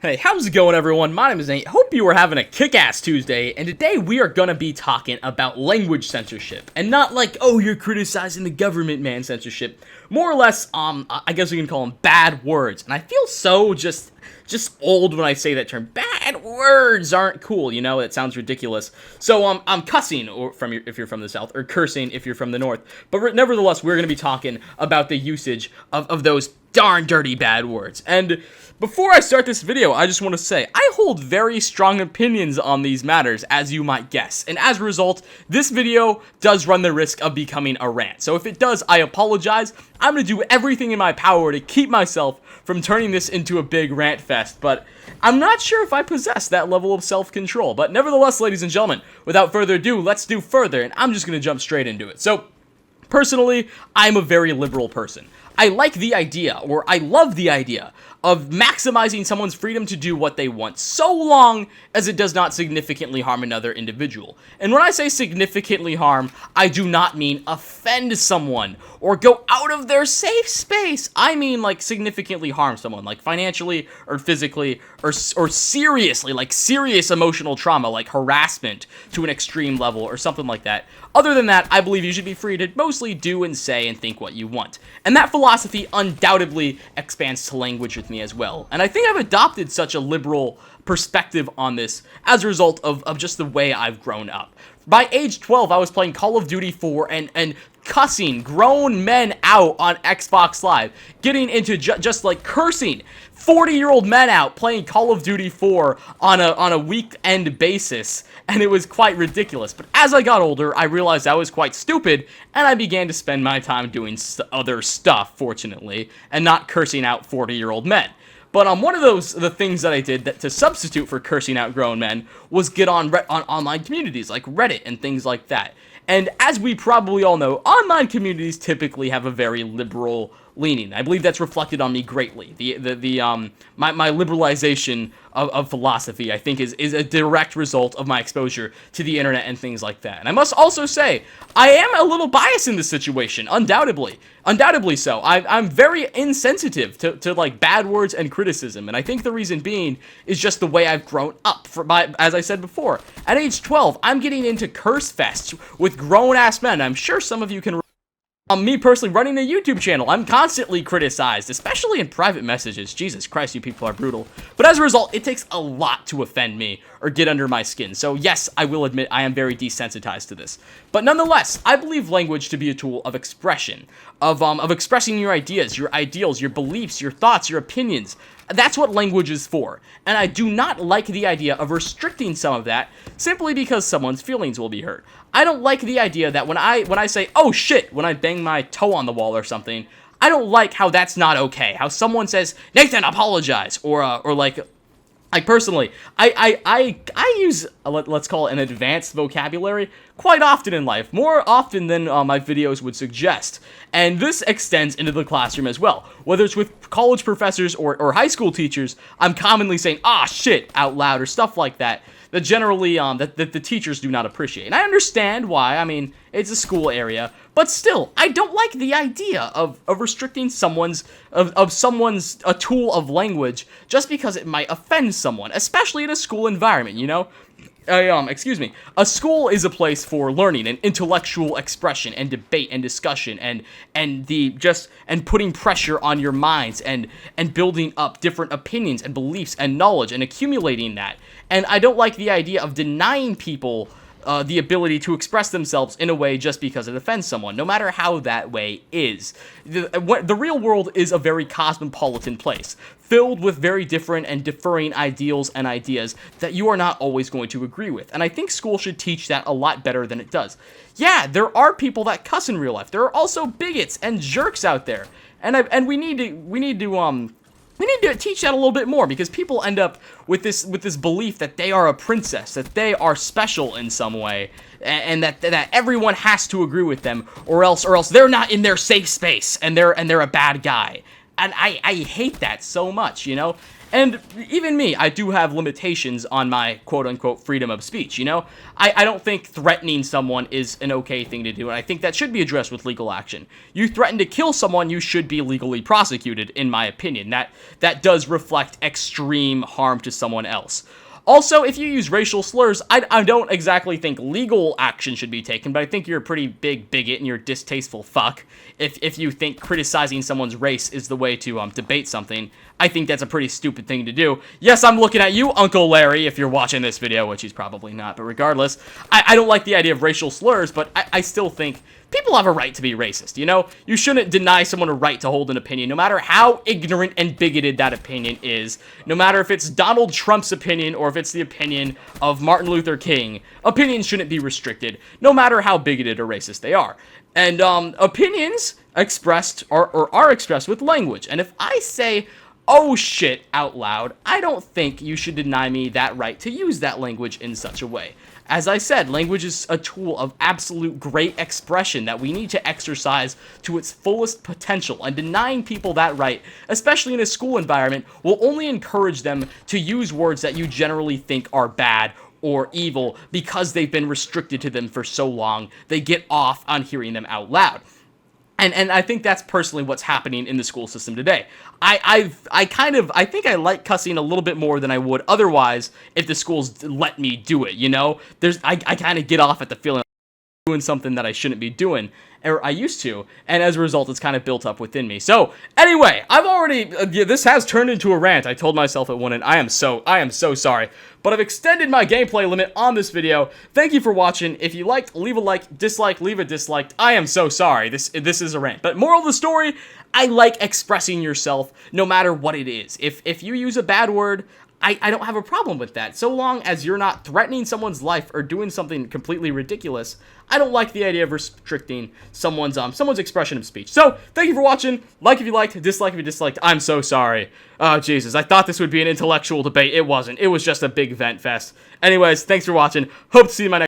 Hey, how's it going, everyone? My name is Nate. Hope you are having a kick-ass Tuesday, and today we are gonna be talking about language censorship, and not like, oh, you're criticizing the government, man, censorship. More or less, I guess we can call them bad words, and I feel so just old when I say that term. Bad words aren't cool, you know? It sounds ridiculous. So, I'm cussing if you're from the South, or cursing if you're from the North, but nevertheless, we're gonna be talking about the usage of those darn dirty bad words. And before I start this video, I just want to say, I hold very strong opinions on these matters, as you might guess, and as a result, this video does run the risk of becoming a rant. So if it does, I apologize. I'm going to do everything in my power to keep myself from turning this into a big rant fest, but I'm not sure if I possess that level of self-control. But nevertheless, ladies and gentlemen, without further ado, let's do further, and I'm just going to jump straight into it. So, personally, I'm a very liberal person. I like the idea, or I love the idea, of maximizing someone's freedom to do what they want, so long as it does not significantly harm another individual. And when I say significantly harm, I do not mean offend someone, or go out of their safe space. I mean, like, significantly harm someone, like financially, or physically, or seriously, like serious emotional trauma, like harassment to an extreme level, or something like that. Other than that, I believe you should be free to mostly do and say and think what you want. And that philosophy undoubtedly expands to language with me as well. And I think I've adopted such a liberal perspective on this as a result of just the way I've grown up. By age 12, I was playing Call of Duty 4 and cussing grown men out on Xbox Live, getting into just like cursing 40-year-old men out playing Call of Duty 4 on a weekend basis, and it was quite ridiculous. But as I got older, I realized I was quite stupid, and I began to spend my time doing other stuff, fortunately, and not cursing out 40-year-old men. But one of the things that I did to substitute for cursing out grown men was get on online communities like Reddit and things like that. And as we probably all know, online communities typically have a very liberal leaning. I believe that's reflected on me greatly. My liberalization of philosophy, I think, is a direct result of my exposure to the internet and things like that. And I must also say, I am a little biased in this situation, undoubtedly so. I'm very insensitive to like bad words and criticism, and I think the reason being is just the way I've grown up. As I said before, at age 12, I'm getting into curse fests with grown-ass men. I'm sure some of you can. Me personally running a YouTube channel, I'm constantly criticized, especially in private messages. Jesus Christ, you people are brutal. But as a result, it takes a lot to offend me or get under my skin. So yes, I will admit I am very desensitized to this. But nonetheless, I believe language to be a tool of expression, of expressing your ideas, your ideals, your beliefs, your thoughts, your opinions. That's what language is for. And I do not like the idea of restricting some of that simply because someone's feelings will be hurt. I don't like the idea that when I say, oh shit, when I bang my toe on the wall or something, I don't like how that's not okay. How someone says, Nathan, apologize, or like personally, I use, let's call it an advanced vocabulary quite often in life, more often than my videos would suggest. And this extends into the classroom as well. Whether it's with college professors or high school teachers, I'm commonly saying, ah, shit, out loud or stuff like that. That generally, that the teachers do not appreciate. And I understand why. I mean, it's a school area. But still, I don't like the idea of restricting a tool of language just because it might offend someone, especially in a school environment, you know? Excuse me. A school is a place for learning and intellectual expression and debate and discussion and putting pressure on your minds and building up different opinions and beliefs and knowledge and accumulating that. And I don't like the idea of denying people the ability to express themselves in a way just because it offends someone, no matter how that way is. The real world is a very cosmopolitan place, filled with very different and differing ideals and ideas that you are not always going to agree with. And I think school should teach that a lot better than it does. Yeah, there are people that cuss in real life. There are also bigots and jerks out there. And we need to teach that a little bit more, because people end up with this belief that they are a princess, that they are special in some way, and that everyone has to agree with them, or else they're not in their safe space and they're a bad guy. And I hate that so much, you know? And even me, I do have limitations on my quote-unquote freedom of speech, you know? I don't think threatening someone is an okay thing to do, and I think that should be addressed with legal action. You threaten to kill someone, you should be legally prosecuted, in my opinion. That does reflect extreme harm to someone else. Also, if you use racial slurs, I don't exactly think legal action should be taken, but I think you're a pretty big bigot and you're a distasteful fuck if you think criticizing someone's race is the way to debate something. I think that's a pretty stupid thing to do. Yes, I'm looking at you, Uncle Larry, if you're watching this video, which he's probably not, but regardless, I don't like the idea of racial slurs, but I still think people have a right to be racist, you know? You shouldn't deny someone a right to hold an opinion, no matter how ignorant and bigoted that opinion is, no matter if it's Donald Trump's opinion or if it's the opinion of Martin Luther King. Opinions shouldn't be restricted, no matter how bigoted or racist they are. And opinions expressed or are expressed with language, and if I say, oh shit, out loud, I don't think you should deny me that right to use that language in such a way. As I said, language is a tool of absolute great expression that we need to exercise to its fullest potential, and denying people that right, especially in a school environment, will only encourage them to use words that you generally think are bad or evil because they've been restricted to them for so long, they get off on hearing them out loud. And I think that's personally what's happening in the school system today. I think I like cussing a little bit more than I would otherwise if the schools let me do it, you know? I kind of get off at the feeling of doing something that I shouldn't be doing, or I used to, and as a result, it's kind of built up within me. So, anyway, I've already, this has turned into a rant. I told myself it wouldn't. I am so sorry. But I've extended my gameplay limit on this video. Thank you for watching. If you liked, leave a like. Dislike, leave a dislike. I am so sorry. This is a rant. But moral of the story, I like expressing yourself no matter what it is. If you use a bad word, I don't have a problem with that. So long as you're not threatening someone's life or doing something completely ridiculous, I don't like the idea of restricting someone's expression of speech. So, thank you for watching. Like if you liked, dislike if you disliked. I'm so sorry. Oh, Jesus. I thought this would be an intellectual debate. It wasn't. It was just a big vent fest. Anyways, thanks for watching. Hope to see you in my next